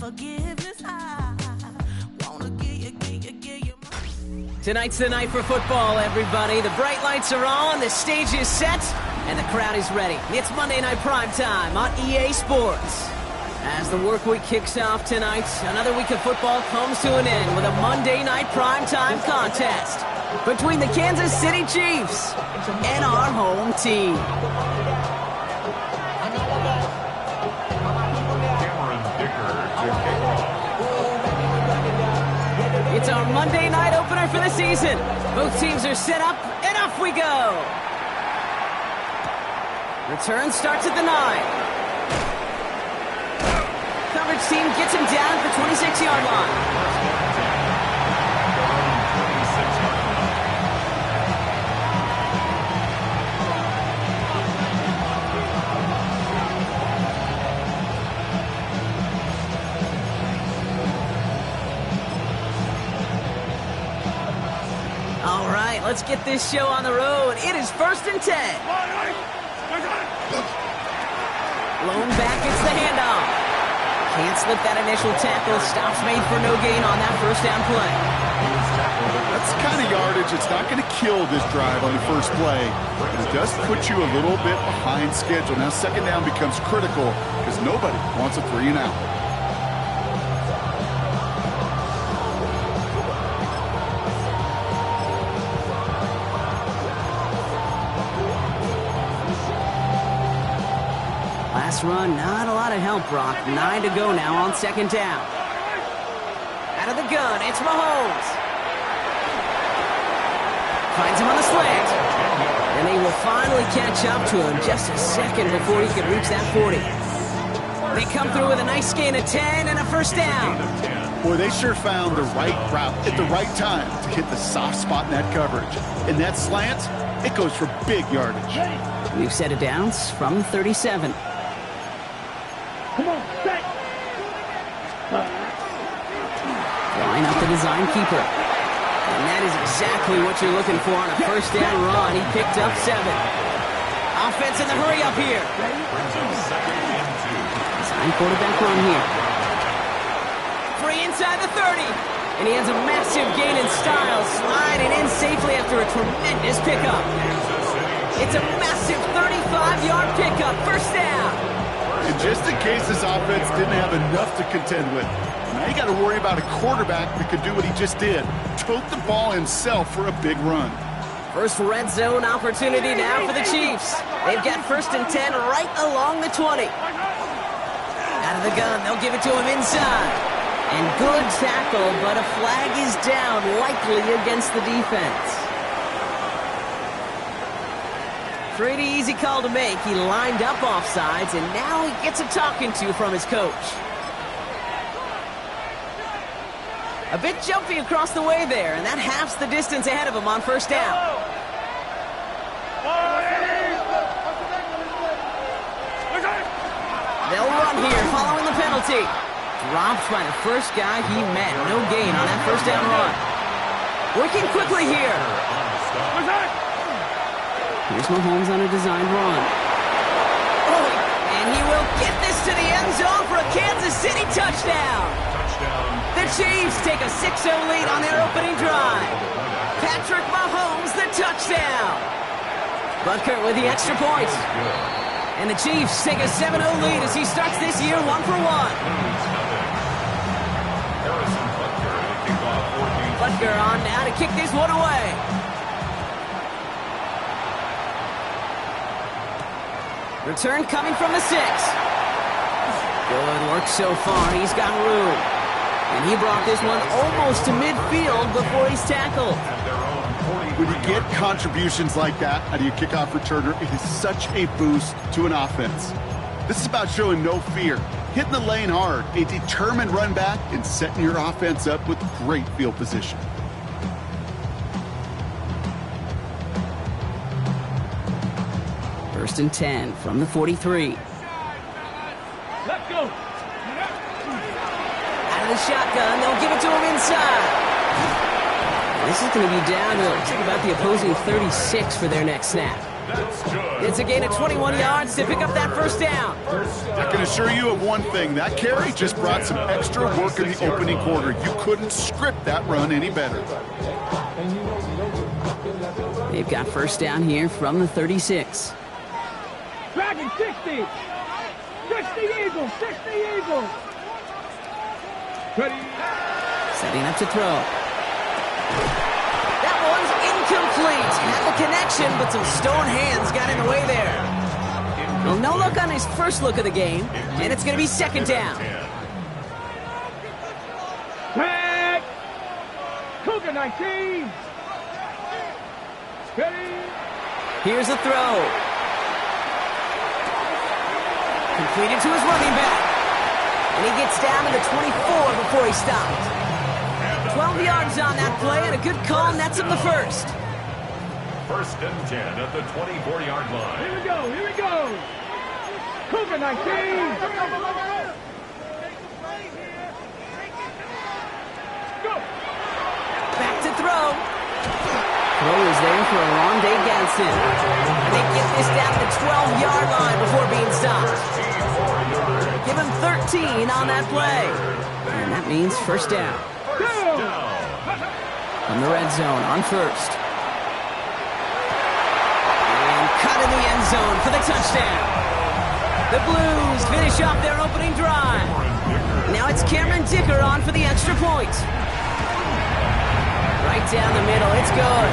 forgiveness. I wanna give you Tonight's the night for football, everybody. The bright lights are on, the stage is set, and the crowd is ready. It's Monday Night Primetime on EA Sports. As the work week kicks off tonight, another week of football comes to an end with a Monday Night Primetime contest between the Kansas City Chiefs and our home team. It's our Monday night opener for the season. Both teams are set up, and off we go. Return starts at the 9. Coverage team gets him down at the 26-yard line. All right, let's get this show on the road. It is 1st and 10. Blown back, it's the handoff. Can't slip that initial tackle. Stops made for no gain on that first down play. That's the kind of yardage. It's not going to kill this drive on the first play, but it does put you a little bit behind schedule. Now second down becomes critical because nobody wants a 3 and out. Last run, not a lot of help, Brock. 9 to go now on second down. Out of the gun, it's Mahomes. Finds him on the slant. And they will finally catch up to him just a second before he can reach that 40. They come through with a nice gain of 10 and a first down. Boy, they sure found the right route at the right time to hit the soft spot in that coverage. And that slant, it goes for big yardage. We've set it downs from 37. Line up the design keeper. And that is exactly what you're looking for on a first down run. He picked up 7. Offense in the hurry up here. Design quarterback run here. Free inside the 30. And he has a massive gain in style, sliding in safely after a tremendous pickup. It's a massive 35-yard pickup. First down. And just in case this offense didn't have enough to contend with, now you got to worry about a quarterback that could do what he just did. Tote the ball himself for a big run. First red zone opportunity now for the Chiefs. They've got 1st and 10 right along the 20. Out of the gun, they'll give it to him inside. And good tackle, but a flag is down, likely against the defense. Pretty easy call to make. He lined up offsides, and now he gets a talking to from his coach. A bit jumpy across the way there, and that halves the distance ahead of him on first down. They'll run here following the penalty. Dropped by the first guy he met. No gain on that first down run. Working quickly here. Here's Mahomes on a designed run. Oh, and he will get this to the end zone for a Kansas City touchdown. The Chiefs take a 6-0 lead on their opening drive. Patrick Mahomes, the touchdown. Butker with the extra point. And the Chiefs take a 7-0 lead as he starts this year 1-for-1. Butker on now to kick this one away. Return coming from the 6. Good work so far. He's got room. And he brought this one almost to midfield before he's tackled. When you get contributions like that out of your kickoff returner, it is such a boost to an offense. This is about showing no fear, hitting the lane hard, a determined run back, and setting your offense up with great field position. First and 10 from the 43. Let's go. Out of the shotgun, they'll give it to him inside. This is going to be down to about the opposing 36 for their next snap. It's a gain of 21 yards to pick up that first down. I can assure you of one thing. That carry just brought some extra work in the opening quarter. You couldn't script that run any better. They've got first down here from the 36. Dragon 60. 60 Eagles. 60 Eagles. Ready. Setting up to throw. That one's incomplete. Had the connection, but some stone hands got in the way there. Well, no look on his first look of the game, and it's going to be second down. Tag. Cougar 19. Ready. Here's a throw. Completed to his running back. And he gets down to the 24 before he stopped. 12 yards on that play, and a good call nets him the first. First and 10 at the 24-yard line. Here we go. Here we go. Cougar 19. Go. Back to throw. Throw is there for a long day Gadsden. And they get this down to the 12-yard line before being stopped. Give him 13 on that play. And that means first down. From the red zone on first. And cut in the end zone for the touchdown. The Blues finish off their opening drive. Now it's Cameron Dicker on for the extra point. Right down the middle, it's good.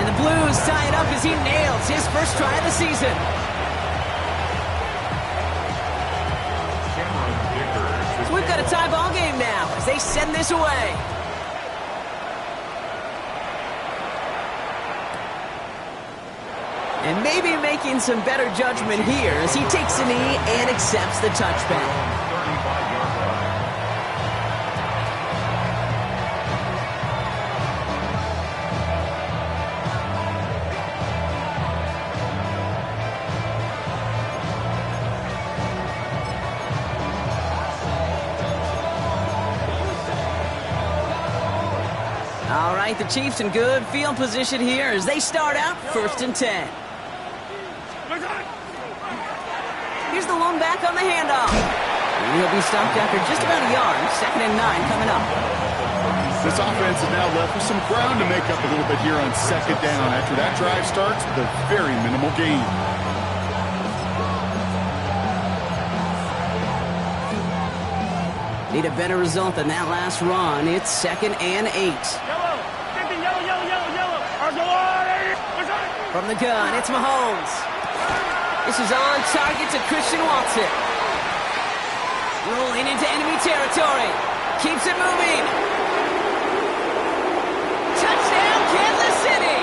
And the Blues tie it up as he nails his first try of the season. So we've got a tie ball game now as they send this away. And maybe making some better judgment here as he takes a knee and accepts the touchback. All right, the Chiefs in good field position here as they start out first and 10. Here's the lone back on the handoff. And he'll be stopped after just about a yard. Second and 9 coming up. This offense is now left with some ground to make up a little bit here on second down. After that drive starts with a very minimal gain. Need a better result than that last run. It's second and 8. From the gun, it's Mahomes. This is on target to Christian Watson. Rolling into enemy territory. Keeps it moving. Touchdown, Kansas City.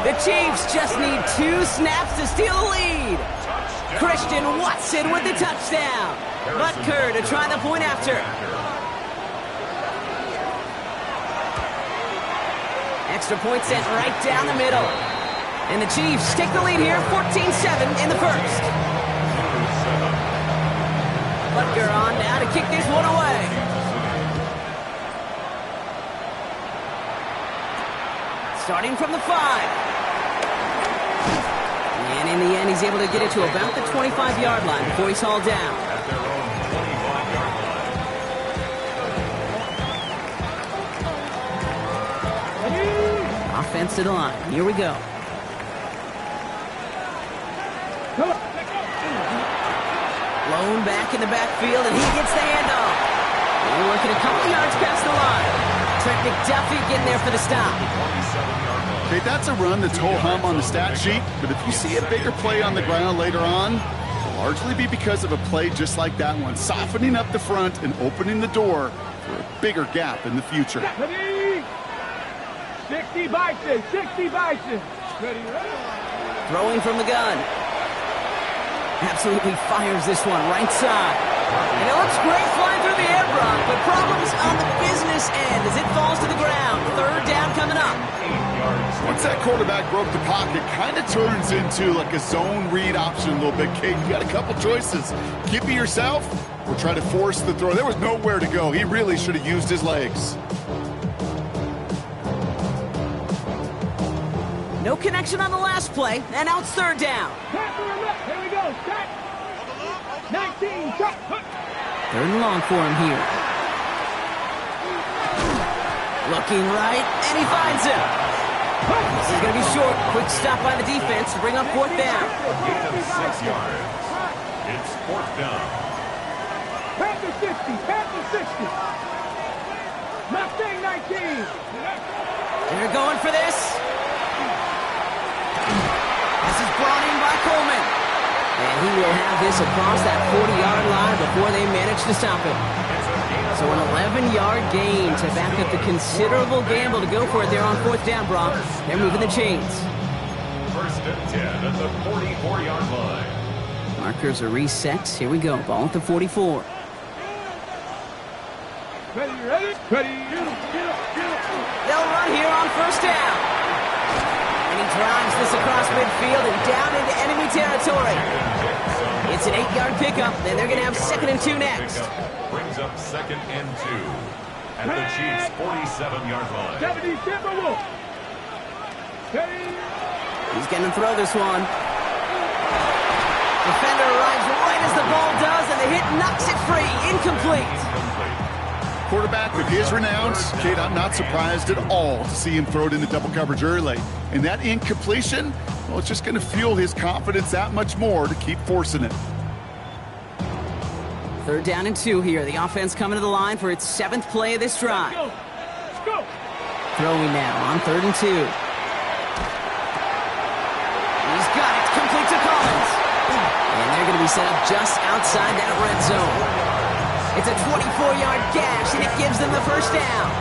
The Chiefs just need 2 snaps to steal the lead. Christian Watson with the touchdown. Butker to try the point after. Extra point sent right down the middle. And the Chiefs take the lead here, 14-7 in the first. Butker on now to kick this one away. Starting from the 5. And in the end, he's able to get it to about the 25-yard line before he's hauled down. Offense to the line. Here we go. Lone back in the backfield, and he gets the handoff. And we're looking a couple yards past the line. Trent McDuffie getting there for the stop. Okay, that's a run that's ho-hum on the stat sheet, but if you see a bigger play on the ground later on, it'll largely be because of a play just like that one, softening up the front and opening the door for a bigger gap in the future. 60 Bison, 60 Bison. Ready. Throwing from the gun. Absolutely fires this one right side. And it looks great flying through the air, Brock, but problems on the business end as it falls to the ground. Third down coming up. Once that quarterback broke the pocket, kind of turns into like a zone read option a little bit, Kate. You got a couple choices. Keep it yourself or try to force the throw. There was nowhere to go. He really should have used his legs. No connection on the last play, and now it's third down. Here we go. Set. 19. Shot. Third and long for him here. Looking right, and he finds him. This is going to be short. Quick stop by the defense to bring up fourth down. Gain of 6 yards. It's fourth down. Panther 60. Panther 60. Mustang 19. They're going for this. This is brought in by Coleman. And he will have this across that 40-yard line before they manage to stop him. So an 11-yard gain to back up the considerable gamble to go for it there on fourth down, Brock. They're moving the chains. First and 10 at the 44-yard line. Markers are reset. Here we go. Ball at the 44. Ready? Ready? They'll run here on first down. And he drives this across midfield and down into enemy territory. It's an 8-yard pickup, and they're going to have 2nd and 2 next. Brings up 2nd and 2 at the Chiefs' 47-yard line. 70 Timberwolves. He's going to throw this one. Defender arrives right as the ball does, and the hit knocks it free. Incomplete. Quarterback of his renown, Kate, I'm not surprised at all to see him throw it into double coverage early. And that incompletion, well, it's just going to fuel his confidence that much more to keep forcing it. Third down and 2 here. The offense coming to the line for its 7th play of this drive. Let's go. Throwing now on 3rd and 2. He's got it. Complete to Collins. And they're going to be set up just outside that red zone. It's a 24-yard gash, and it gives them the first down.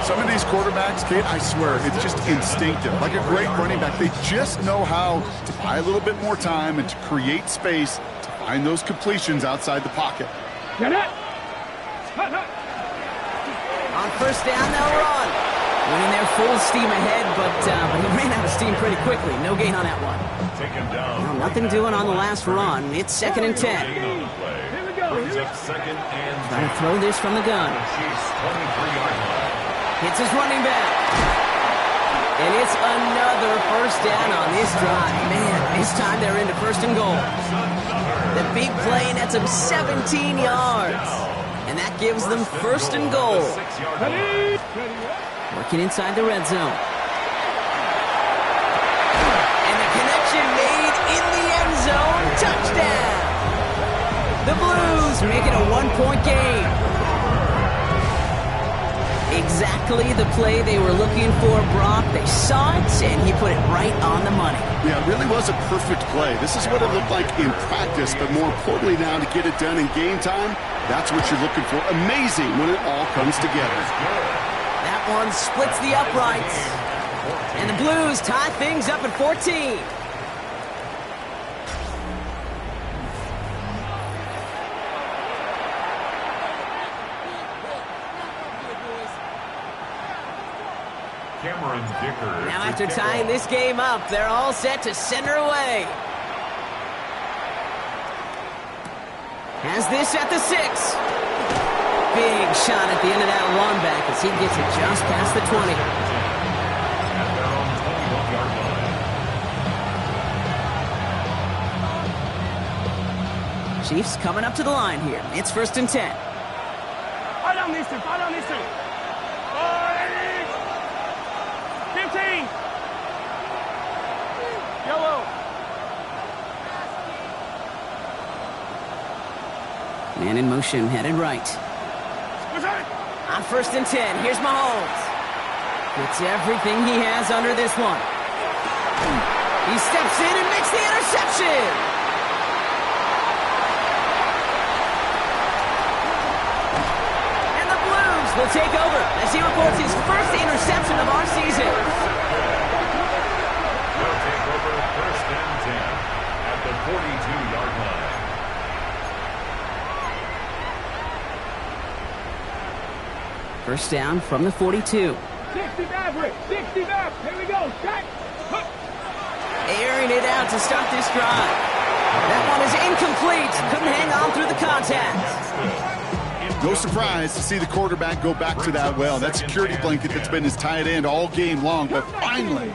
Some of these quarterbacks, Kate, I swear, it's just instinctive. Like a great running back, they just know how to buy a little bit more time and to create space to find those completions outside the pocket. Get it. On first down, they'll run. Winning their full steam ahead, but he ran out of steam pretty quickly. No gain on that one. Taken down. Well, nothing doing on the last run. It's 2nd and 10. Brings up 2nd and 10. Trying to throw this from the gun. Chiefs' 23-yard line. Hits his running back. And it's another first down on this drive. Man, this time they're into 1st and goal. The big play nets them 17 yards. And that gives them 1st and goal. 6-yard line. Working inside the red zone. And the connection made in the end zone. Touchdown. The Blues make it a 1-point game. Exactly the play they were looking for, Brock. They saw it, and he put it right on the money. Yeah, it really was a perfect play. This is what it looked like in practice, but more importantly now to get it done in game time, that's what you're looking for. Amazing when it all comes together. That one splits the uprights. And the Blues tie things up at 14. Now after tying this game up, they're all set to send her away. Has this at the 6. Big shot at the end of that run back as he gets it just past the 20. At their own 21-yard line. Chiefs coming up to the line here. It's 1st and 10. Fight on this two. 15. Yellow. Man in motion, headed right. On 1st and 10, here's Mahomes. Gets everything he has under this one. He steps in and makes the interception. And the Blues will take over as he reports his first interception of our season. They'll take over 1st and 10 at the 42-yard line. First down from the 42. 60 Maverick. 60 Maverick. Here we go. Shot. Airing it out to start this drive. That one is incomplete. Couldn't hang on through the contact. No surprise to see the quarterback go back to that security blanket that's been his tight end all game long. But finally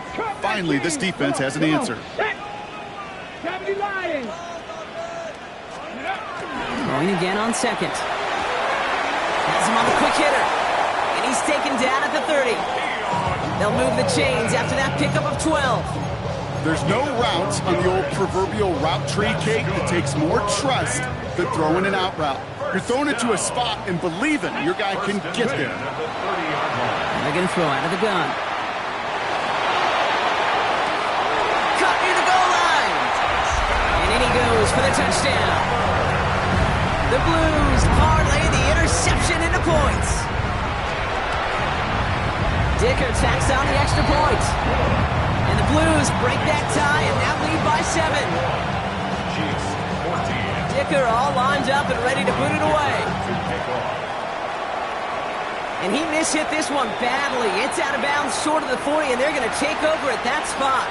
finally, this defense has an answer. Going again on second. Has him on the quick hitter. And he's taken down at the 30. They'll move the chains after that pickup of 12. There's no routes on the old proverbial route tree, Kate, that takes more trust than throwing an out route. You're throwing it to a spot and believing your guy can get there. And they're going to throw out of the gun. Caught near the goal line. And in he goes for the touchdown. The Blues parlay the interception into points. Dicker tacks on the extra point. And the Blues break that tie and now lead by 7. Chiefs 14. Dicker all lined up and ready to put it away. And he mishit this one badly. It's out of bounds short of the 40, and they're going to take over at that spot.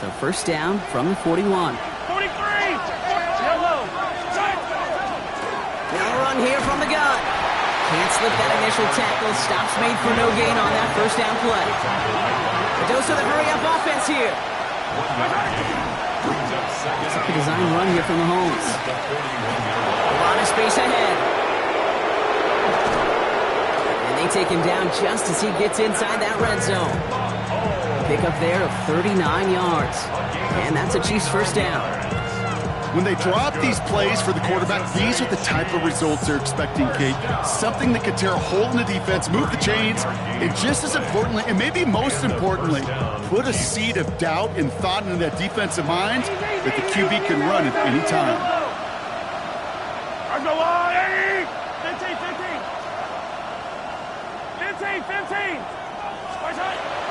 So first down from the 41. 43! Now run here from the gun. Can't slip that initial tackle. Stops made for no gain on that first down play. A dose of the hurry-up offense here. It's a design run here from the Mahomes. A lot of space ahead. And they take him down just as he gets inside that red zone. Pick up there of 39 yards. And that's a Chiefs first down. When they drop these plays for the quarterback, these are the type of results they're expecting, Kate. Something that could tear a hole in the defense, move the chains, and just as importantly, and maybe most importantly, put a seed of doubt and thought into that defensive mind that the QB can run at any time. Go on, 15! 15!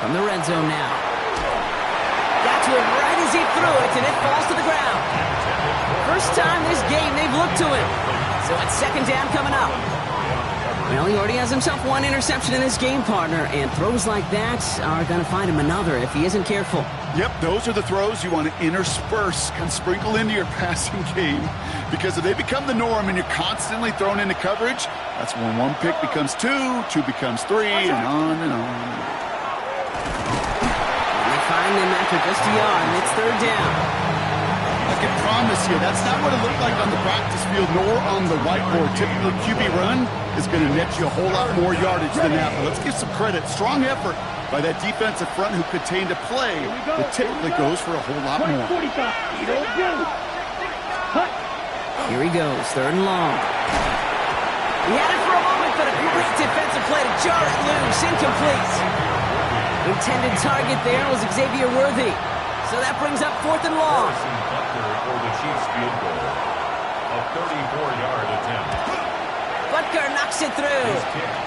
From the red zone now. Got to him right as he threw it, and it falls to the ground. First time this game they've looked to him. So it's second down coming up. Well, he already has himself one interception in this game, partner, and throws like that are going to find him another if he isn't careful. Yep, those are the throws you want to intersperse, kind of sprinkle into your passing game. Because if they become the norm and you're constantly thrown into coverage, that's when one pick becomes two becomes three, and on and on. And they find him after just a yard, and it's third down. I can promise you, that's not what it looked like on the practice field nor on the whiteboard. Typically, QB run is going to net you a whole lot more yardage than that. But let's give some credit. Strong effort by that defensive front who contained a play that typically goes for a whole lot more. Here he goes, third and long. He had it for a moment, but a great defensive play to jar it loose, incomplete. Intended target there was Xavier Worthy. So that brings up fourth and long. For the Chiefs field goal. A 34-yard attempt. Butker knocks it through.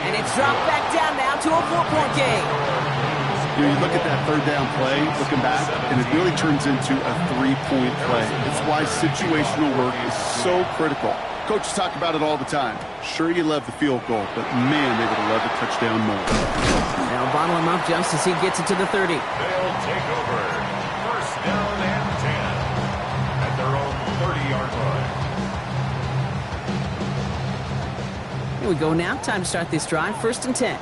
And it's dropped back down now to a 4-point game. You look at that third down play, looking back, and it really turns into a 3-point play. It's why situational work is so critical. Coaches talk about it all the time. Sure, you love the field goal, but man, they would have loved a touchdown more. They'll bottle him up just as he gets it to the 30. They'll take over. First down and 10 at their own 30-yard line. Here we go now. Time to start this drive. First and 10.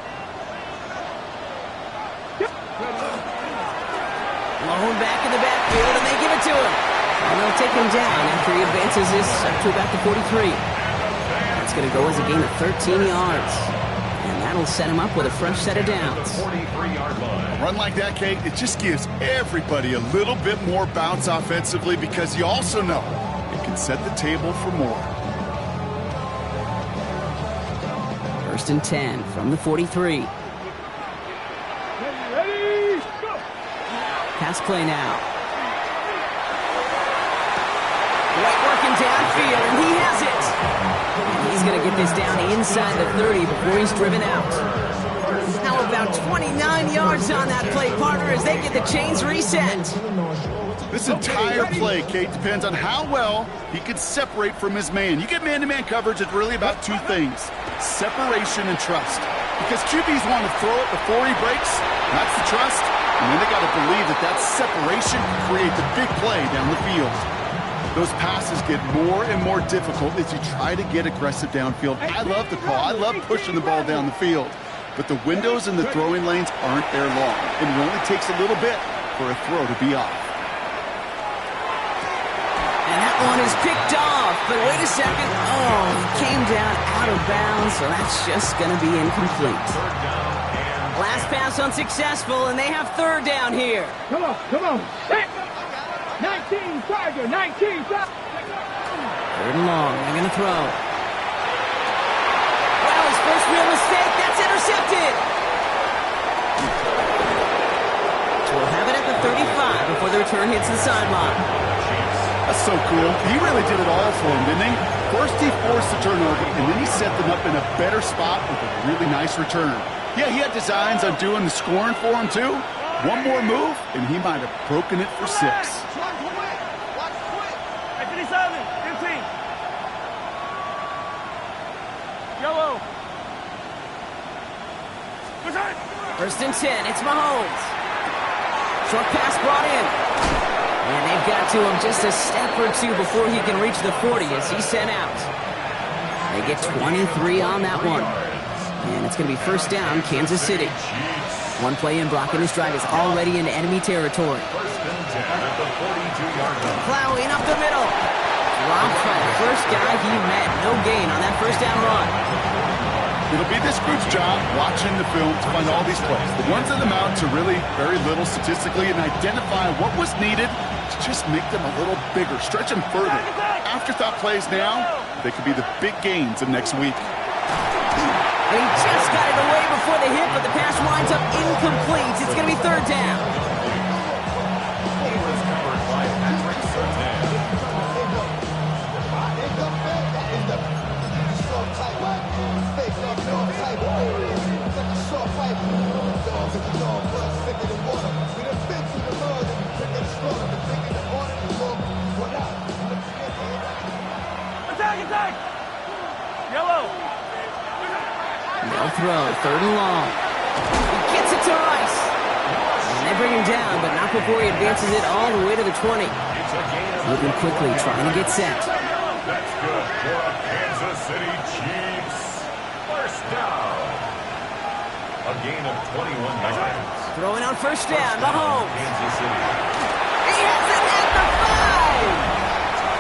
Lone back in the backfield, and they give it to him. And they'll take him down after he advances this up to about the 43. That's going to go as a gain of 13 yards. And that'll set him up with a fresh set of downs. 43-yard line. A run like that, Kate, it just gives everybody a little bit more bounce offensively because you also know it can set the table for more. First and 10 from the 43. Pass play now. Right working downfield, and he has it. And he's going to get this down inside the 30 before he's driven out. How about 29 yards on that play, partner, as they get the chains reset. This entire play, Kate, depends on how well he can separate from his man. You get man-to-man coverage, it's really about two things: separation and trust. Because QBs want to throw it before he breaks. That's the trust. And then they got to believe that that separation can create the big play down the field. Those passes get more and more difficult as you try to get aggressive downfield. I love the call. I love pushing the ball down the field. But the windows in the throwing lanes aren't there long. And it only takes a little bit for a throw to be off. And that one is picked off. But wait a second. Oh, he came down out of bounds, so that's just going to be incomplete. Last pass unsuccessful, and they have third down here. Come on, come on. 19 Tiger, 19 Tiger. Third and long, they're going to throw. Well, his first real mistake, that's intercepted. So we'll have it at the 35 before the return hits the sideline. That's so cool. He really did it all for him, didn't he? First he forced the turnover, and then he set them up in a better spot with a really nice return. Yeah, he had designs on doing the scoring for him, too. One more move, and he might have broken it for 6. First and 10, it's Mahomes. Short pass brought in. And they've got to him just a step or two before he can reach the 40 as he's sent out. They get 23 on that one. And it's going to be first down, Kansas City. One play in, Brock in his drive is already in enemy territory. Plowing up the middle. Dropped by the first guy he met. No gain on that first down run. It'll be this group's job watching the film to find all these plays. The ones that amount to really very little statistically and identify what was needed to just make them a little bigger, stretch them further. Afterthought plays now, they could be the big gains of next week. He just got it away before the hit, but the pass winds up incomplete. It's going to be third down. Attack! Yellow! They'll throw, third and long. He gets it to Rice. And they bring him down, but not before he advances it all the way to the 20. Moving quickly, trying to get set. That's good for a Kansas City Chiefs. First down. A gain of 21 yards. Throwing on first down, Mahomes. Kansas City. He has it at the 5.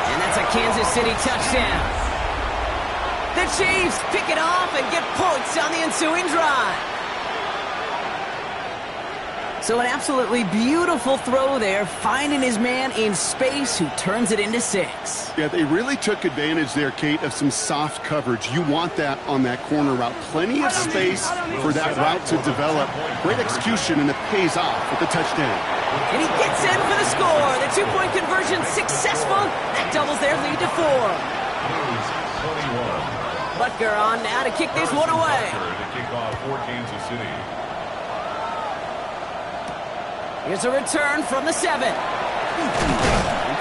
And that's a Kansas City touchdown. The Chiefs pick it off and get points on the ensuing drive. So an absolutely beautiful throw there, finding his man in space who turns it into 6. Yeah, they really took advantage there, Kate, of some soft coverage. You want that on that corner route. Plenty of space for that route to develop. Great execution, and it pays off with the touchdown. And he gets in for the score. The two-point conversion successful. That doubles their lead to 4. Butker on now to kick this one away. To kick off for Kansas City. Here's a return from the 7.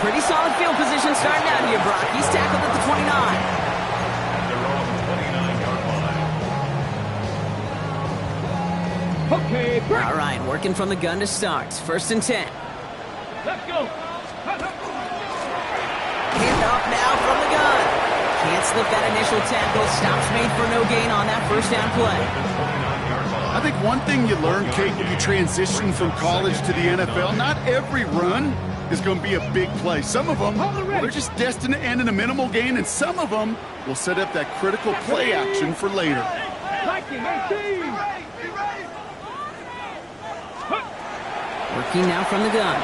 Pretty solid field position starting out here, Brock. He's tackled at the 29. At their own 29-yard line. Okay, break. All right, working from the gun to start. First and 10. Let's go. Hand off now from the gun. Can't slip that initial tackle. Stops made for no gain on that first down play. I think one thing you learn, Kate, when you transition from college to the NFL, not every run is going to be a big play. Some of them, well, they're just destined to end in a minimal gain, and some of them will set up that critical play action for later. Working now from the gun.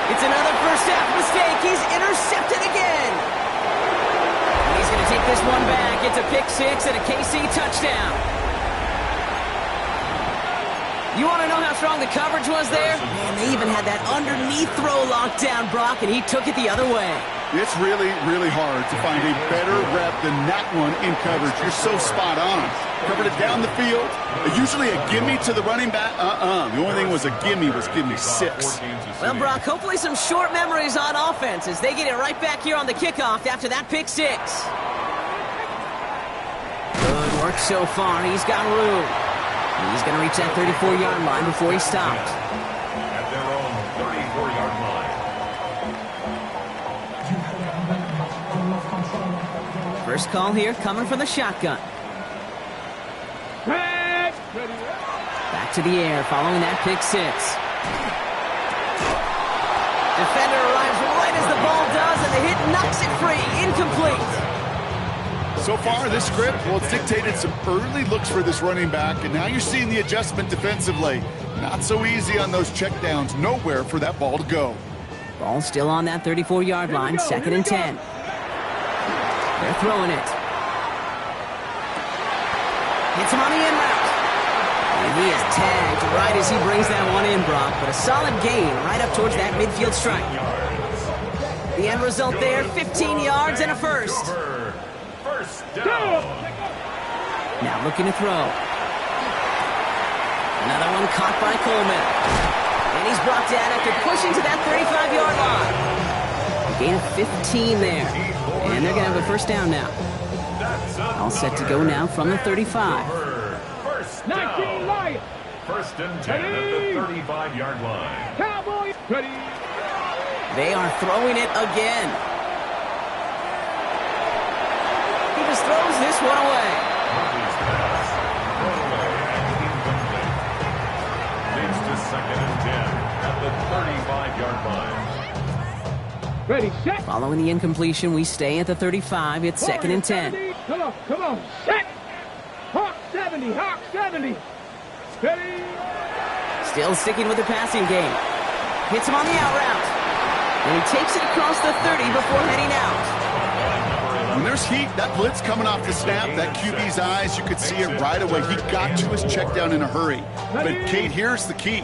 It's another first half mistake. He's intercepted again. And he's going to take this one back. It's a pick 6 and a KC touchdown. You want to know how strong the coverage was there? Man, they even had that underneath throw locked down, Brock, and he took it the other way. It's really, really hard to find a better rep than that one in coverage. You're so spot on. Covered it down the field. Usually a gimme to the running back. The only thing was a gimme 6. Well, Brock, hopefully some short memories on offense as they get it right back here on the kickoff after that pick 6. Good work so far. He's got room. He's going to reach that 34-yard line before he stops. At their own 34-yard line. First call here coming from the shotgun. Back to the air following that pick six. Defender arrives right as the ball does, and the hit knocks it free. Incomplete. So far, this script, well, it's dictated some early looks for this running back, and now you're seeing the adjustment defensively. Not so easy on those checkdowns. Nowhere for that ball to go. Ball still on that 34-yard line, 2nd and 10. They're throwing it. Hits him on the in route. And he is tagged right as he brings that one in, Brock. But a solid gain right up towards that midfield strike. The end result there, 15 yards and a first. First down. Now looking to throw. Another one caught by Coleman. And he's brought down after pushing to that 35-yard line. A gain of 15 there. And they're going to have a first down now. All set to go now from the 35. First 19 down. Lions. First and 10 at the 35-yard line. Cowboys. Ready. They are throwing it again. He just throws this one away. Murphy's pass. Thrown away and incomplete. Leads to second and 10 at the 35-yard line. Ready, set. Following the incompletion, we stay at the 35. It's 2nd and 10. Come on, come on, set. Hawk 70, Hawk 70. Ready. Still sticking with the passing game. Hits him on the out route. And he takes it across the 30 before heading out. When there's heat, that blitz coming off the snap, that QB's eyes, you could see it right away. He got to his check down in a hurry. But, Kate, here's the key.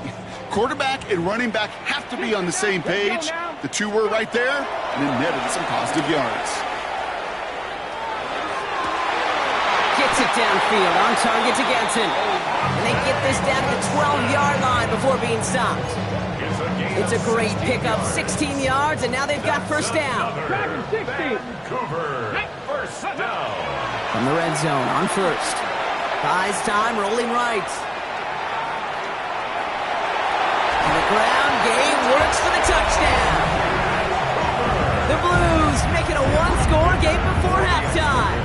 Quarterback and running back have to be on the same page. The two were right there, and it netted some positive yards. Gets it downfield, on target to Ganson. And they get this down to the 12-yard line before being stopped. It's a great pickup, 16 yards, and now they've got first down. Vancouver, first down. From the red zone, on first. Buys time, rolling right. And the ground game works for the touchdown. The Blues make it a one-score game before halftime.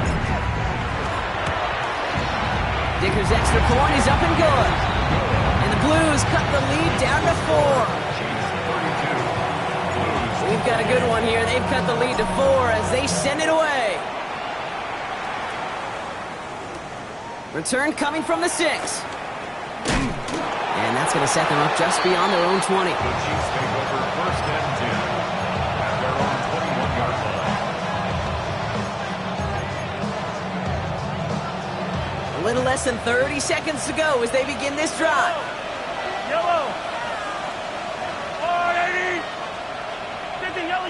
Dicker's extra point is up and good. And the Blues cut the lead down to 4. We've got a good one here. They've cut the lead to 4 as they send it away. Return coming from the 6. And that's going to set them up just beyond their own 20. The Chiefs take over first and 10 at their own 21-yard line. A little less than 30 seconds to go as they begin this drive. Yellow. 480. 50, yellow.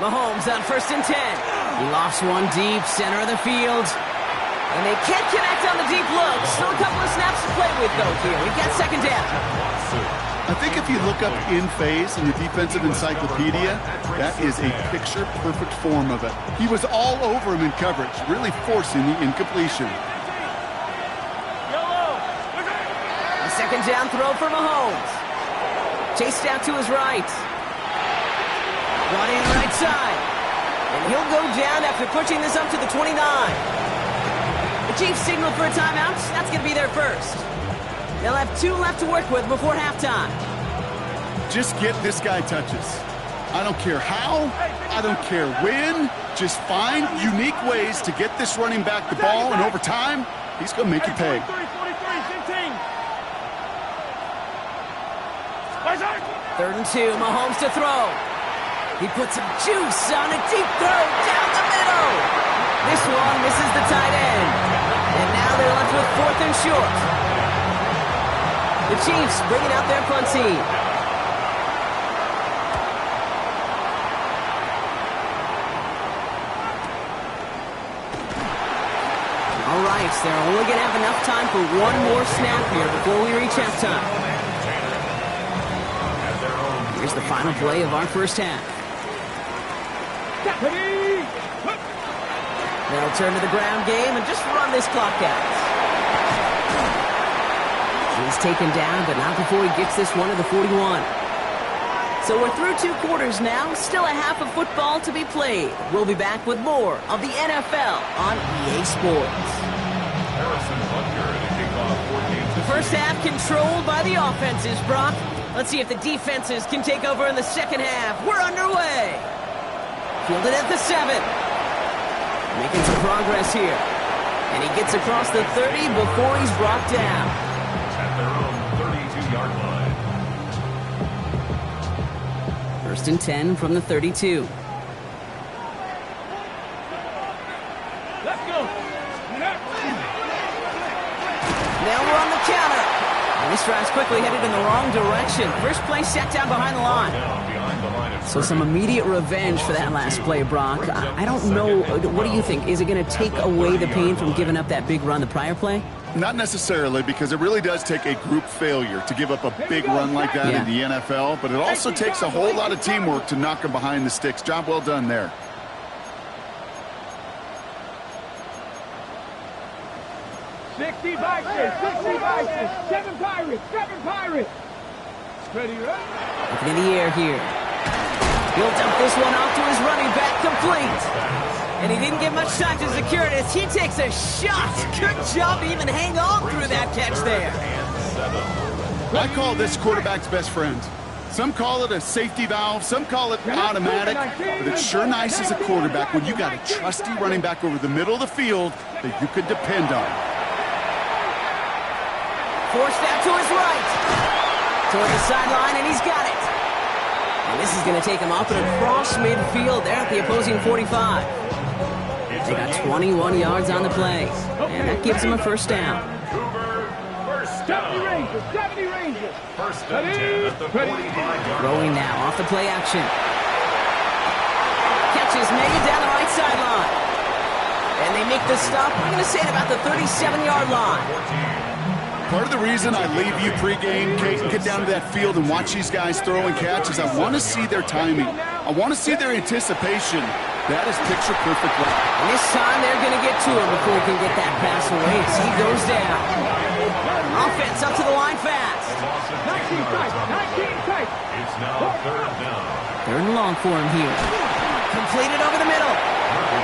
Mahomes on first and 10. He lofts one deep, center of the field. And they can't connect on the deep look. Still a couple of snaps to play with, though, here. We've got second down. I think if you look up in phase in the defensive encyclopedia, that is a picture-perfect form of it. He was all over him in coverage, really forcing the incompletion. A second down throw for Mahomes. Chased out to his right. Brought in right side. And he'll go down after pushing this up to the 29. The Chiefs signal for a timeout. That's going to be their first. They'll have 2 left to work with before halftime. Just get this guy touches. I don't care how, I don't care when. Just find unique ways to get this running back the ball, and over time, he's going to make you pay. 3rd and 2, Mahomes to throw. He puts some juice on a deep throw down the middle. This one misses the tight end. And now they're left with 4th and short. The Chiefs bringing out their punt team. All right, so they're only going to have enough time for one more snap here before we reach halftime. Here's the final play of our first half. They'll turn to the ground game and just run this clock out. He's taken down, but not before he gets this one to the 41. So we're through 2 quarters now. Still a half of football to be played. We'll be back with more of the NFL on EA Sports. The first half controlled by the offenses, Brock. Let's see if the defenses can take over in the second half. We're underway. Fielded at the 7. Making some progress here. And he gets across the 30 before he's brought down. At their own 32-yard line. First and 10 from the 32. Let's go. Now we're on the counter. And this drive's quickly headed in the wrong direction. First play set down behind the line. So some immediate revenge for that last play, Brock. I don't know. What do you think? Is it going to take away the pain from giving up that big run the prior play? Not necessarily, because it really does take a group failure to give up a big run like that in the NFL, but it also takes a whole lot of teamwork to knock them behind the sticks. Job well done there. Sixty Vikings, 7 Pirates. Ready, right? Looking in the air here. He'll dump this one off to his running back, complete. And he didn't get much time to secure it as he takes a shot. Good job to even hang on through that catch there. I call this quarterback's best friend. Some call it a safety valve, some call it automatic, but it's sure nice as a quarterback when you got a trusty running back over the middle of the field that you could depend on. Forced out to his right. Toward the sideline, and he's got it. And this is going to take him up and across midfield there at the opposing 45. They got 21 yards on the play, and that gives him a first down. 70 Rangers. First and 10 at the 45-yard Throwing now off the play action. Catches made down the right sideline. And they make the stop, I'm going to say at about the 37-yard line. Part of the reason I leave you pregame, Kate, and get down to that field and watch these guys throw and catch is I want to see their timing. I want to see their anticipation. That is picture perfect. And this time they're going to get to him before he can get that pass away as he goes down. Offense up to the line fast. 19 tight. It's now third down. Third and long for him here. Completed over the middle.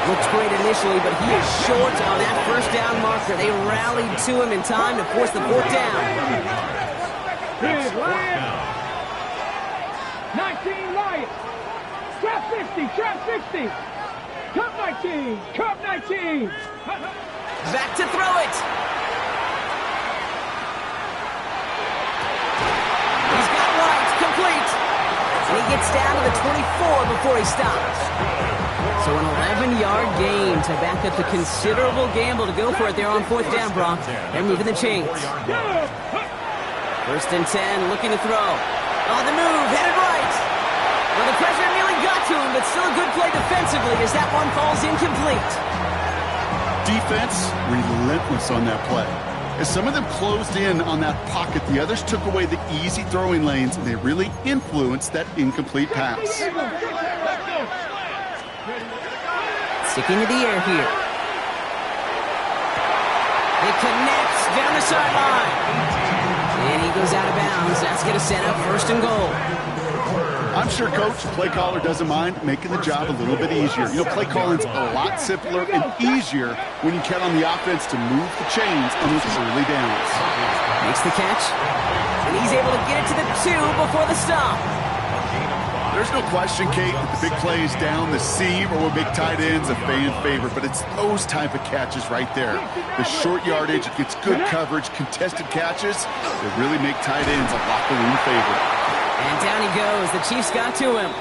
Looks great initially, but he is short on that first down marker. They rallied to him in time to force the fourth down. Big Lions. 19 Lions. Trap 60. Cup 19. Back to throw it. He's got right, complete. And he gets down to the 24 before he stops. So an 11-yard gain to back up the considerable gamble to go for it there on fourth down, Brock. They're moving the chains. First and 10, looking to throw. On the move, headed right. Well, the pressure nearly got to him, but still a good play defensively as that one falls incomplete. Defense, relentless on that play. As some of them closed in on that pocket, the others took away the easy throwing lanes, and they really influenced that incomplete pass. Sticking to the air here. It connects down the sideline. And he goes out of bounds. That's going to set up first and goal. I'm sure Coach, play caller doesn't mind making the job a little bit easier. You know, play calling's a lot simpler and easier when you count on the offense to move the chains on those early downs. Makes the catch. And he's able to get it to the 2 before the stop. There's no question, Kate, that the big plays down the seam or will make tight ends a fan favorite, but it's those type of catches right there. The short yardage, it gets good coverage, contested catches that really make tight ends a locker room favorite. And down he goes. The Chiefs got to him.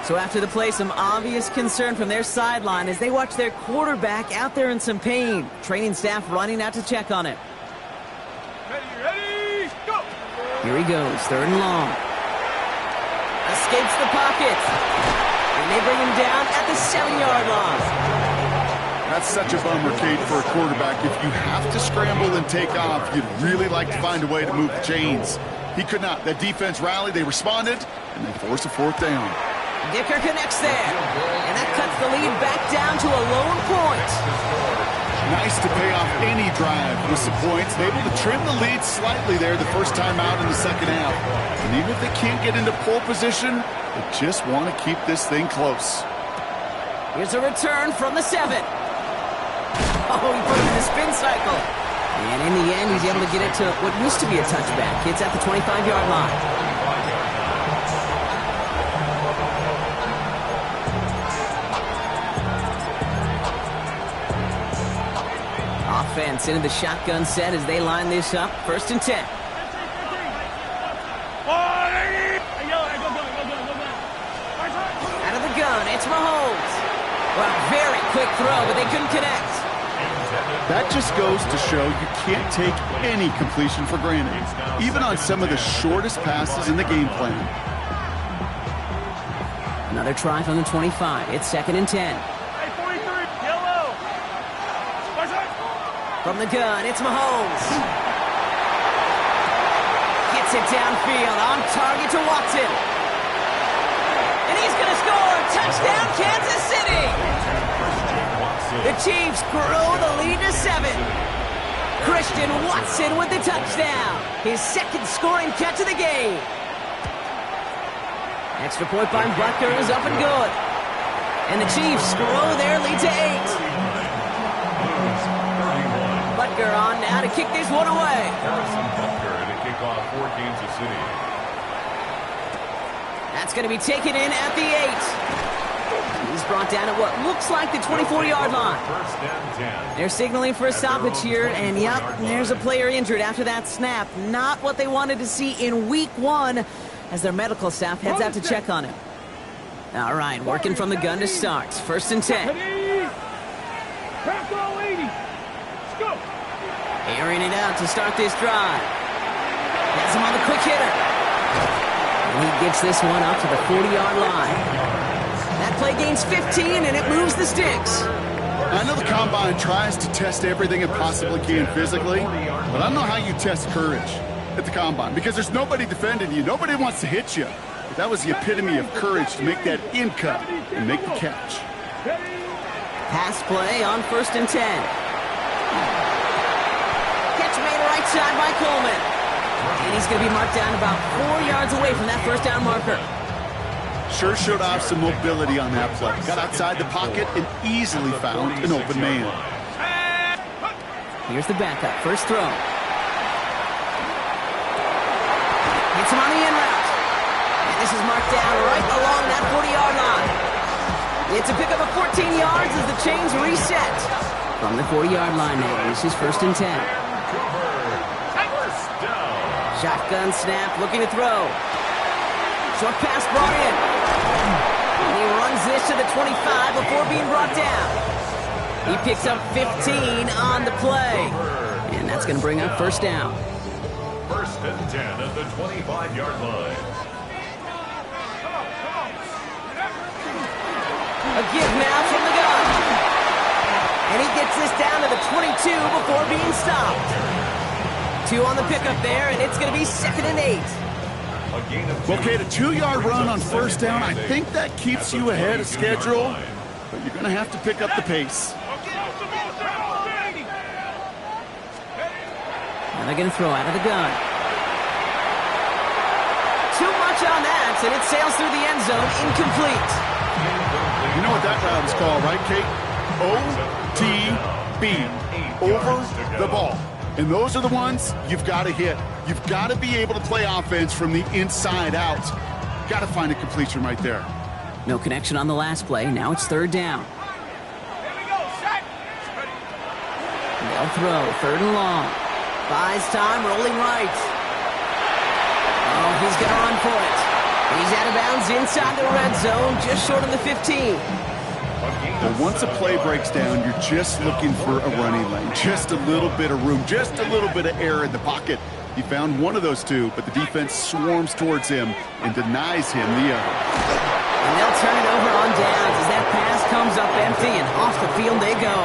So after the play, some obvious concern from their sideline as they watch their quarterback out there in some pain. Training staff running out to check on him. Ready, go! Here he goes, third and long. Escapes the pocket. And they bring him down at the 7-yard line. That's such a bummer, Kate, for a quarterback. If you have to scramble and take off, you'd really like to find a way to move the chains. He could not. That defense rallied, they responded, and they forced a fourth down. Dicker connects there. And that cuts the lead back down to a lone point. Nice to pay off any drive with some points. Able to trim the lead slightly there the first time out in the second half. And even if they can't get into pole position, they just want to keep this thing close. Here's a return from the 7. Oh, he put him in the spin cycle. And in the end, he's able to get it to what used to be a touchback. It's at the 25-yard line. Offense into the shotgun set as they line this up. 1st and 10. Out of the gun, it's Mahomes. Well, very quick throw, but they couldn't connect. That just goes to show you can't take any completion for granted, even on some of the shortest passes in the game plan. Another try from the 25. It's 2nd and 10. From the gun, it's Mahomes. Gets it downfield, on target to Watson. And he's going to score! Touchdown, Kansas City! The Chiefs grow the lead to 7. Christian Watson with the touchdown. His 2nd scoring catch of the game. Extra point by Butker is up and good. And the Chiefs grow their lead to 8. Butker on now to kick this one away. Harrison Butker to kick off for Kansas City. That's going to be taken in at the 8. He's brought down at what looks like the 24-yard line. 1st and 10. They're signaling for a stoppage here, and yep, there's a player injured after that snap. Not what they wanted to see in week 1 as their medical staff heads out to check on him. All right, working from the gun to start. 1st and 10. Airing it out to start this drive. Has him on the quick hitter. And he gets this one up to the 40-yard line. That play gains 15, and it moves the sticks. I know the Combine tries to test everything it possibly can physically, but I don't know how you test courage at the Combine, because there's nobody defending you. Nobody wants to hit you. But that was the epitome of courage to make that in cut and make the catch. Pass play on 1st and 10. Catch made right side by Coleman. And he's going to be marked down about 4 yards away from that 1st down marker. Sure showed off some mobility on that play. Got outside the pocket and easily found an open man. Here's the backup. First throw. Hits him on the in route. And this is marked down right along that 40-yard line. It's a pickup of 14 yards as the chains reset. From the 40-yard line now, this is 1st and 10. Shotgun snap, looking to throw. Short pass brought in. And he runs this to the 25 before being brought down. He picks up 15 on the play. And that's going to bring up 1st down. 1st and 10 at the 25-yard line. A give now from the gun. And he gets this down to the 22 before being stopped. 2 on the pickup there, and it's going to be 2nd and 8. Okay, the 2-yard run on 1st down, I think that keeps you ahead of schedule, but you're going to have to pick up the pace. And they're going to throw out of the gun. Too much on that, and it sails through the end zone, incomplete. You know what that route is called, right, Kate? OTB, over the ball. And those are the ones you've got to hit. You've got to be able to play offense from the inside out. Got to find a completion right there. No connection on the last play. Now it's 3rd down. They'll throw. 3rd and long. Buys time, rolling right. Oh, he's going to run for it. He's out of bounds inside the red zone, just short of the 15. Well, once a play breaks down, you're just looking for a running lane. Just a little bit of room, just a little bit of air in the pocket. He found one of those 2, but the defense swarms towards him and denies him the other. And they'll turn it over on downs as that pass comes up empty, and off the field they go.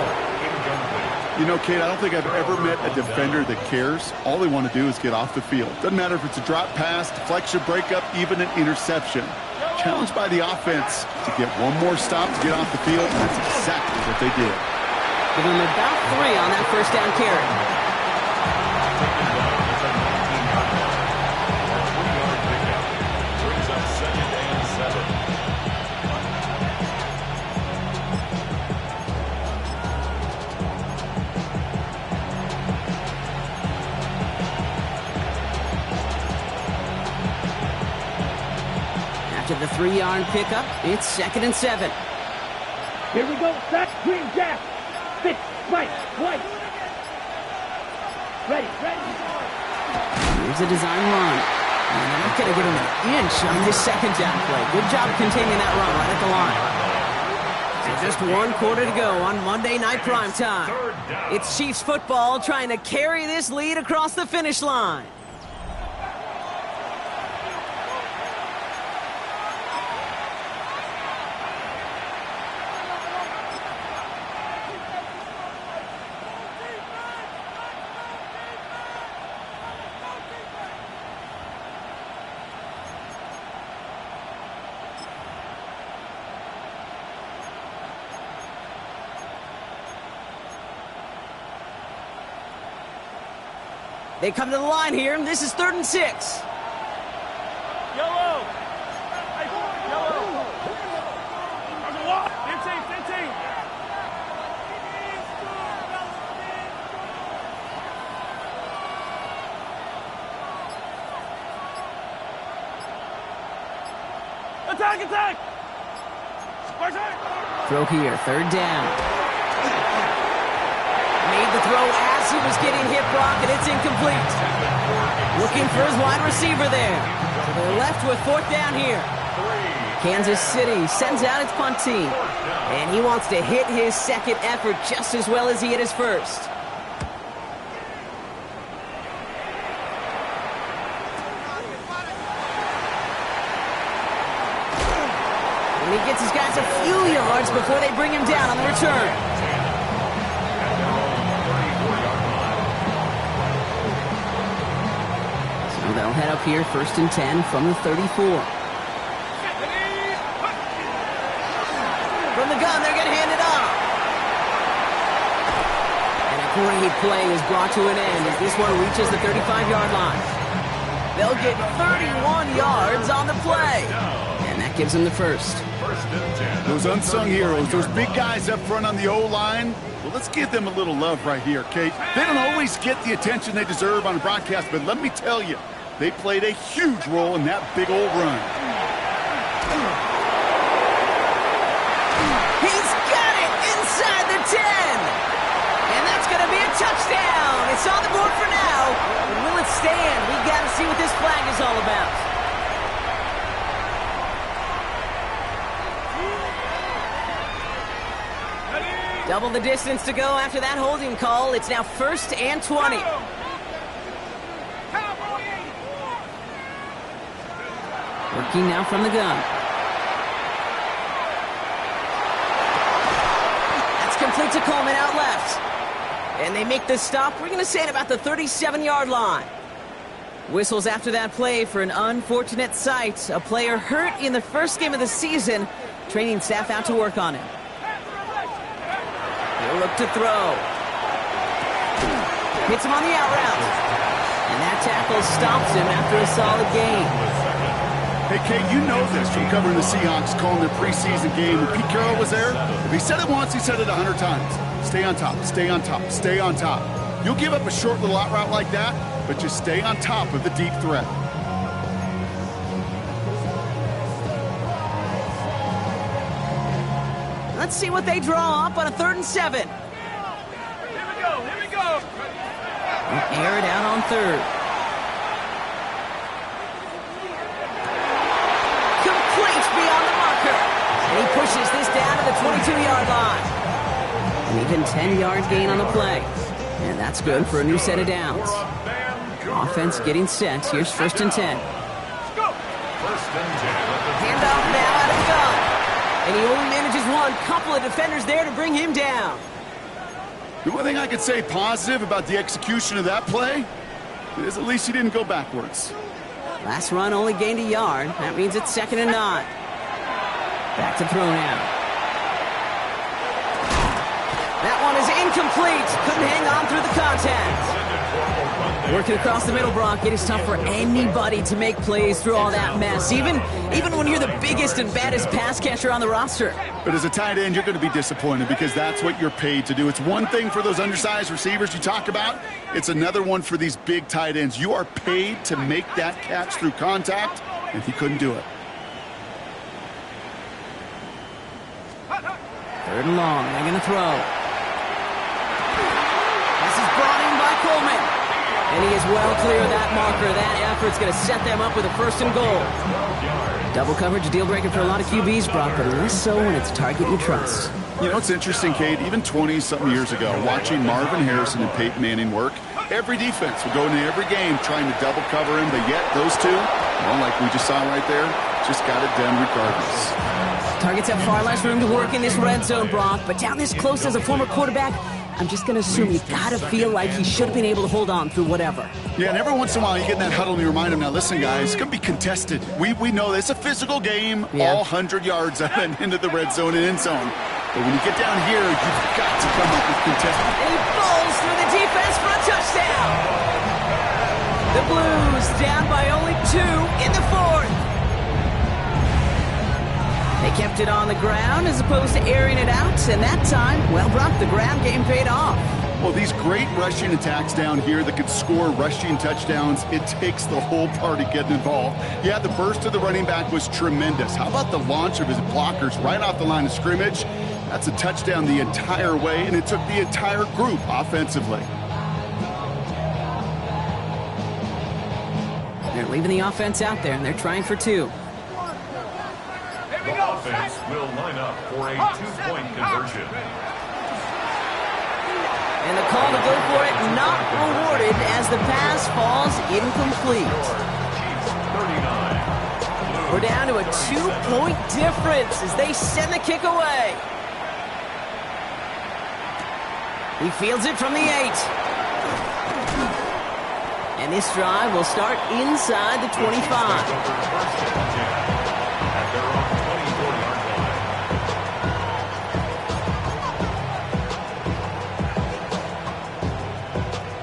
You know, Kate, I don't think I've ever met a defender that cares. All they want to do is get off the field. Doesn't matter if it's a drop pass, deflection, breakup, even an interception. Challenged by the offense to get one more stop to get off the field, and that's exactly what they did. Give them about 3 on that first down carry. After the 3-yard pickup, it's 2nd and 7. Here we go. Set, green, jack. 6, right, white. Ready. Here's a design run. And they're not going to get him an inch on this second down play. Good job containing that run right at the line. So just 1 quarter to go on Monday Night Primetime. It's Chiefs football trying to carry this lead across the finish line. They come to the line here. This is 3rd and 6. Yellow. Insane. Attack! Throw here, 3rd down. Made the throw as he was getting hit, Brock, and it's incomplete. Looking for his wide receiver there. So they're left with 4th down here. Kansas City sends out its punt team. And he wants to hit his second effort just as well as he hit his first. And he gets his guys a few yards before they bring him down on the return. They'll head up here, 1st and 10 from the 34. From the gun, they're going to hand it off. And a great play is brought to an end as this one reaches the 35-yard line. They'll get 31 yards on the play. And that gives them the first. Those unsung heroes, those big guys up front on the O-line, well, let's give them a little love right here, Kate. They don't always get the attention they deserve on broadcast, but let me tell you, they played a huge role in that big old run. He's got it inside the 10. And that's going to be a touchdown. It's on the board for now. But will it stand? We've got to see what this flag is all about. Double the distance to go after that holding call. It's now 1st and 20. Working now from the gun. That's complete to Coleman out left. And they make the stop, we're going to say, at about the 37-yard line. Whistles after that play for an unfortunate sight. A player hurt in the first game of the season. Training staff out to work on him. He'll look to throw. Hits him on the out route. And that tackle stops him after a solid gain. Hey, Kate, you know this from covering the Seahawks, calling their preseason game. When Pete Carroll was there, if he said it once, he said it 100 times. Stay on top, stay on top, stay on top. You'll give up a short little out route like that, but just stay on top of the deep threat. Let's see what they draw up on a 3rd and 7. Here we go. Air it out on 3rd. Beyond the marker. And he pushes this down to the 22-yard line. An even 10-yard gain on the play. And that's good for a new set of downs. Offense getting set. Here's 1st and 10. Handoff now out of the gun. And he only manages one. Couple of defenders there to bring him down. The only thing I could say positive about the execution of that play is at least he didn't go backwards. Last run only gained a yard. That means it's 2nd and 9. Back to throw now. That one is incomplete. Couldn't hang on through the contact. Working across the middle, Brock, it is tough for anybody to make plays through all that mess, even when you're the biggest and baddest pass catcher on the roster. But as a tight end, you're going to be disappointed because that's what you're paid to do. It's one thing for those undersized receivers you talk about. It's another one for these big tight ends. You are paid to make that catch through contact, and he couldn't do it. 3rd and long. They're going to throw. This is brought in by Coleman. And he is well clear of that marker. That effort's going to set them up with a 1st and goal. Double coverage, deal breaker for a lot of QBs, Brock, but less so when it's a target you trust. You know, it's interesting, Kate, even 20-something years ago, watching Marvin Harrison and Peyton Manning work, every defense would go into every game trying to double cover him, but yet those two, well, like we just saw right there, just got it done regardless. Targets have far less room to work in this red zone, Brock, but down this close as a former quarterback, I'm just going to assume you got to feel like he should have been able to hold on through whatever. Yeah, and every once in a while you get in that huddle and you remind him, now listen, guys, it's going to be contested. We know this. It's a physical game, all 100 yards up and into the red zone and end zone. But when you get down here, you've got to come up with contested. And he falls through the defense for a touchdown. The Blues down by only 2 in the 4th. They kept it on the ground as opposed to airing it out, and that time, well, Brock, the ground game paid off. Well, these great rushing attacks down here that could score rushing touchdowns, it takes the whole party getting involved. Yeah, the burst of the running back was tremendous. How about the launch of his blockers right off the line of scrimmage? That's a touchdown the entire way, and it took the entire group offensively. They're leaving the offense out there, and they're trying for 2. The offense will line up for a 2-point conversion. And the call to go for it not rewarded as the pass falls incomplete. We're down to a 2-point difference as they send the kick away. He fields it from the 8. And this drive will start inside the 25.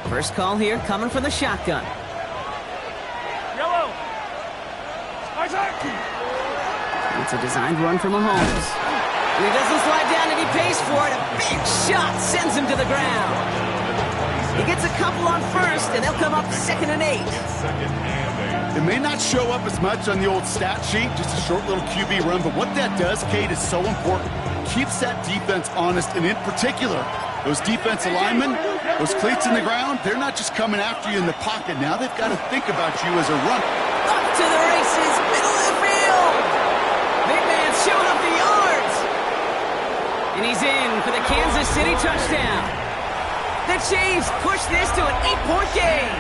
First call here coming from the shotgun. Yellow. It's a designed run from Mahomes. And he doesn't slide down and he pays for it. A big shot sends him to the ground. He gets a couple on first and they'll come up 2nd and 8. It may not show up as much on the old stat sheet, just a short little QB run, but what that does, Kate, is so important. Keeps that defense honest, and in particular, those defensive linemen, those cleats in the ground, they're not just coming after you in the pocket. Now they've got to think about you as a runner. Up to the races, middle of the field. Big man's showing up the yards. And he's in for the Kansas City touchdown. The Chiefs push this to an 8-point game.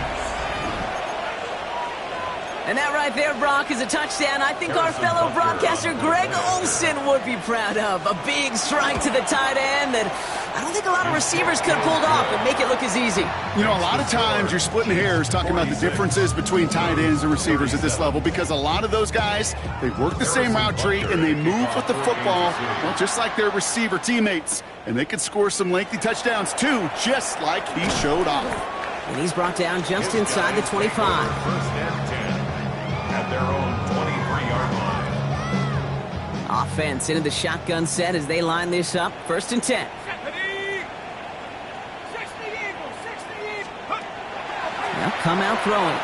And that right there, Brock, is a touchdown I think our fellow broadcaster Greg Olsen would be proud of. A big strike to the tight end that I don't think a lot of receivers could have pulled off and make it look as easy. You know, a lot of times you're splitting hairs talking about the differences between tight ends and receivers at this level because a lot of those guys, they work the same route tree and they move with the football, well, just like their receiver teammates. And they can score some lengthy touchdowns too, just like he showed off. And he's brought down just inside the 25. At their own 23-yard line. Offense into the shotgun set as they line this up. 1st and 10. They'll come out throwing.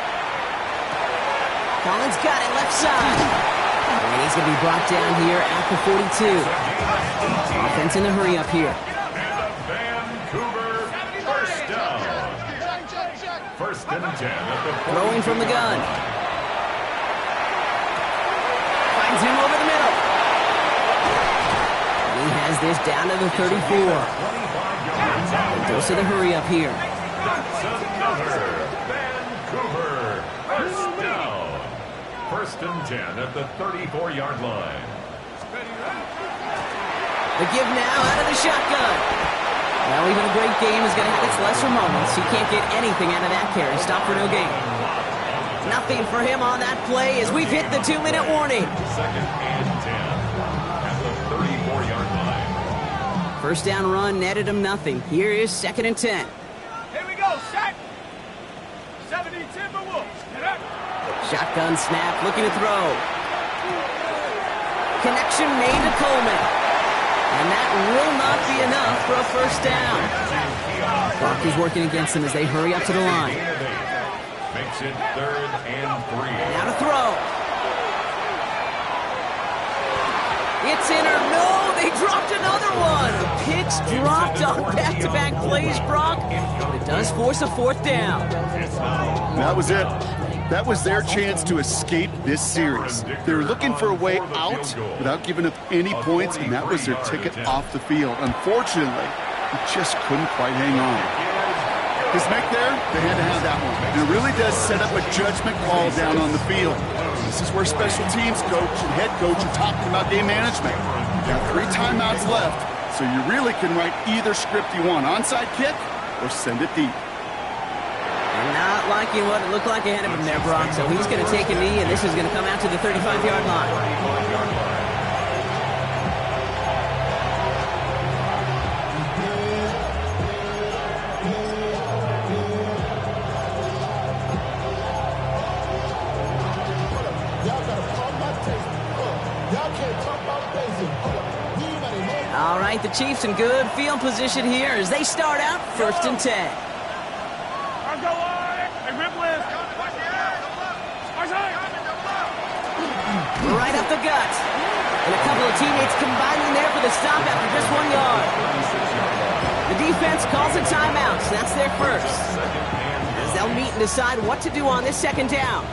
Collins got it left side. And he's going to be brought down here at the 42. Offense in the hurry up here. Vancouver, first down. 1st and 10 at the 42. Throwing from the gun. Finds him over the middle. He has this down to the 34. And goes to the hurry up here. That's another Vancouver first down. 1st and 10 at the 34-yard line. The give now out of the shotgun. Well, even a great game is going to have its lesser moments. He can't get anything out of that carry. Stop for no gain. Nothing for him on that play as we've hit the 2-minute warning. Second and 10 at the 34-yard line. First down run netted him nothing. Here is 2nd and 10. Here we go, set. 70 Timberwolves. Get up. Shotgun snap, looking to throw. Connection made to Coleman. And that will not be enough for a first down. Clock is working against them as they hurry up to the line. Makes it 3rd and 3. Now to throw. It's in or no, they dropped another one. Picks dropped on back-to-back plays, Brock. But it does force a 4th down. That was it. That was their chance to escape this series. They were looking for a way out without giving up any points, and that was their ticket off the field. Unfortunately, he just couldn't quite hang on. His make there, they had to have that one. And it really does set up a judgment call down on the field. This is where special teams coach and head coach are talking about game management. You got 3 timeouts left, so you really can write either script you want. Onside kick or send it deep. And not liking what it looked like ahead of him there, Brock. So he's going to take a knee, and this is going to come out to the 35-yard line. All right, the Chiefs in good field position here as they start out 1st and 10. Right up the gut. And a couple of teammates combining there for the stop after just 1 yard. The defense calls a timeout, so that's their first. As they'll meet and decide what to do on this 2nd down.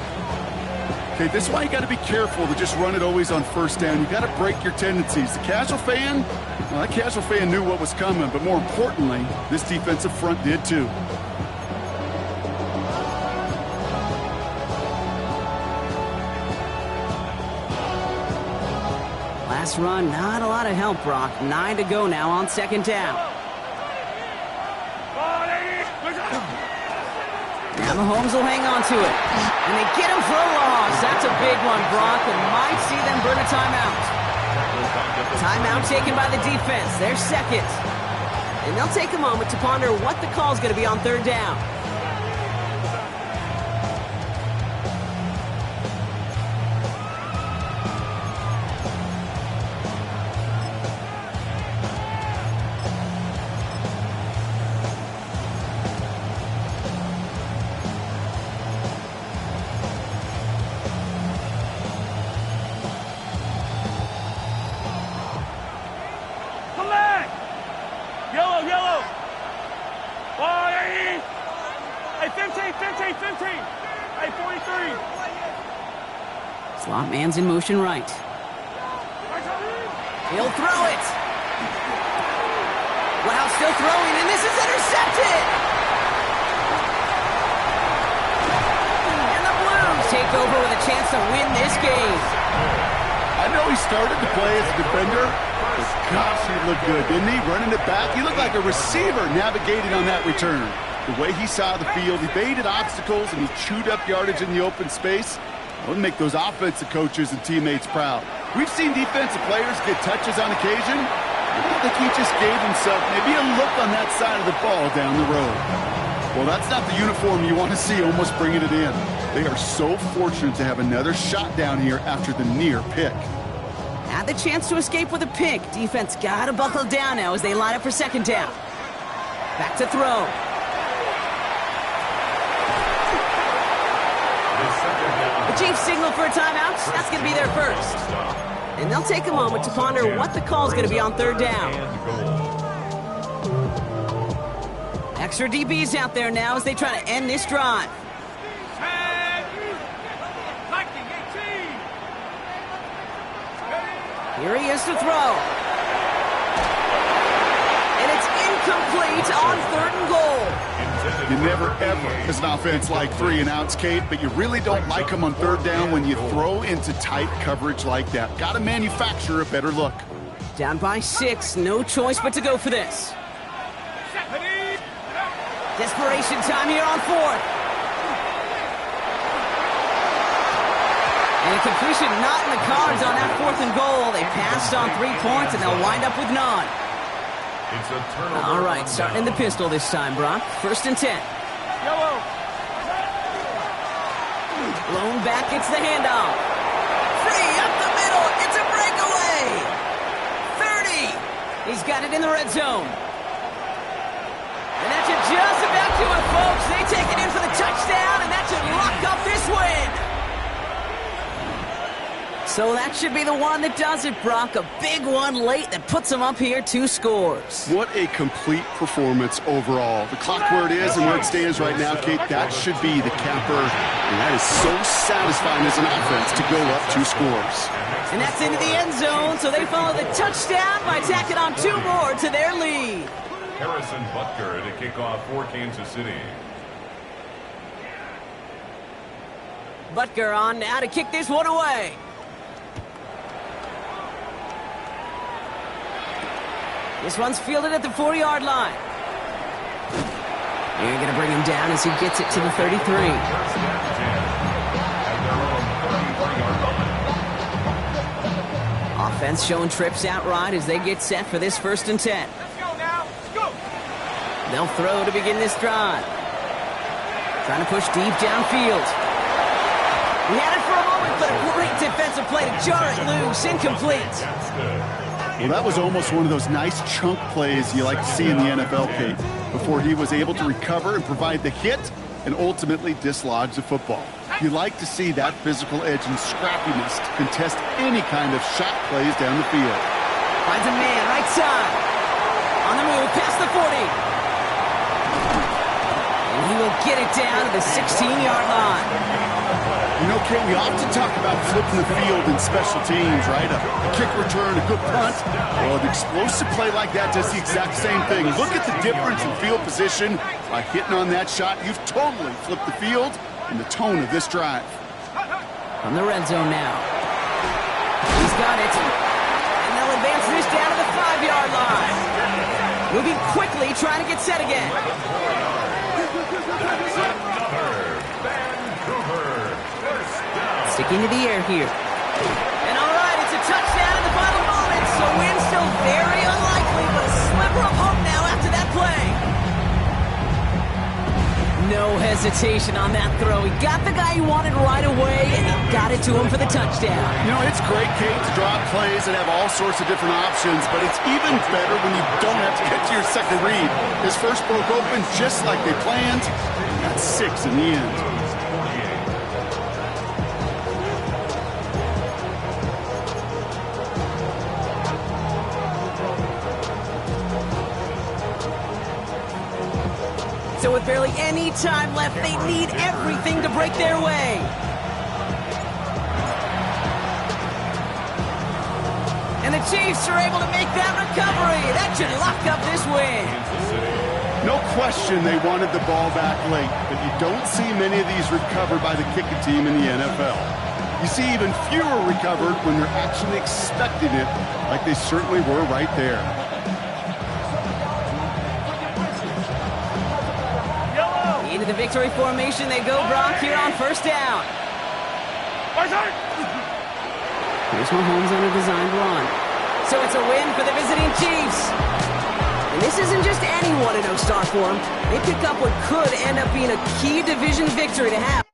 Okay, this is why you got to be careful to just run it always on 1st down. You got to break your tendencies. The casual fan, well, that casual fan knew what was coming, but more importantly, this defensive front did too. Last run, not a lot of help, Brock. 9 to go now on 2nd down. Now Mahomes will hang on to it. And they get him for a loss. That's a big one, Brock, and might see them burn a timeout. Timeout taken by the defense. They're 2nd. And they'll take a moment to ponder what the call is going to be on 3rd down. Slot man's in motion right. He'll throw it. Wow, still throwing, and this is intercepted. And the Blues take over with a chance to win this game. I know he started to play as a defender, but gosh, he looked good, didn't he? Running it back, he looked like a receiver navigating on that return. The way he saw the field, he baited obstacles, and he chewed up yardage in the open space. That would make those offensive coaches and teammates proud. We've seen defensive players get touches on occasion. I don't think he just gave himself maybe a look on that side of the ball down the road. Well, that's not the uniform you want to see almost bringing it in. They are so fortunate to have another shot down here after the near pick. Had the chance to escape with a pick. Defense got to buckle down now as they line up for 2nd down. Back to throw. The Chiefs signal for a timeout. That's going to be their first. And they'll take a moment to ponder what the call is going to be on 3rd down. Extra DBs out there now as they try to end this drive. Here he is to throw. And it's incomplete on 3rd and goal. You never, ever, as an offense, like 3 and outs, Kate, but you really don't like them on 3rd down when you throw into tight coverage like that. Got to manufacture a better look. Down by 6, no choice but to go for this. Desperation time here on fourth. And a completion not in the cards on that 4th and goal. They passed on 3 points, and they'll wind up with none. It's a turnover. All right, starting in the pistol this time, Brock. 1st and 10. Yellow. Blown back, it's the handoff. Free, up the middle, it's a breakaway. 30. He's got it in the red zone. And that should just about do it, folks. They take it in for the touchdown, and that should lock up this win. So that should be the one that does it, Brock. A big one late that puts them up here 2 scores. What a complete performance overall. The clock where it is and where it stands right now, Kate, that should be the capper. And that is so satisfying as an offense to go up 2 scores. And that's into the end zone, so they follow the touchdown by tacking on 2 more to their lead. Harrison Butker to kick off for Kansas City. Butker on now to kick this one away. This one's fielded at the 4-yard line. They're going to bring him down as he gets it to the 33. Offense showing trips outright as they get set for this 1st and 10. Let's go now. Let's go. They'll throw to begin this drive. Trying to push deep downfield. He had it for a moment, but a great defensive play to jar it loose. Incomplete. Well, that was almost one of those nice chunk plays you like to see in the NFL, Kate, before he was able to recover and provide the hit and ultimately dislodge the football. You like to see that physical edge and scrappiness to contest any kind of shot plays down the field. Finds a man, right side. On the move, past the 40. And he will get it down to the 16-yard line. You know, Kate, we often talk about flipping the field in special teams, right? A kick return, a good punt. Well, an explosive play like that does the exact same thing. Look at the difference in field position. By hitting on that shot, you've totally flipped the field and the tone of this drive. From the red zone now. He's got it. And they'll advance this down to the 5-yard line. Moving quickly, trying to get set again. Sticking to the air here. And all right, it's a touchdown in the final moments. So win still very unlikely, but a sliver of hope now after that play. No hesitation on that throw. He got the guy he wanted right away, and he got it to him for the touchdown. You know, it's great, Kate, to draw plays and have all sorts of different options, but it's even better when you don't have to get to your second read. His first broke open just like they planned. That's 6 in the end. So with barely any time left, they need everything to break their way. And the Chiefs are able to make that recovery. That should lock up this win. No question they wanted the ball back late, but you don't see many of these recovered by the kicking team in the NFL. You see even fewer recovered when they're actually expecting it, like they certainly were right there. Into the victory formation they go, Brock, here on 1st down. Here's Mahomes on a designed run. So it's a win for the visiting Chiefs. And this isn't just any 1-0 start for them. They pick up what could end up being a key division victory to have.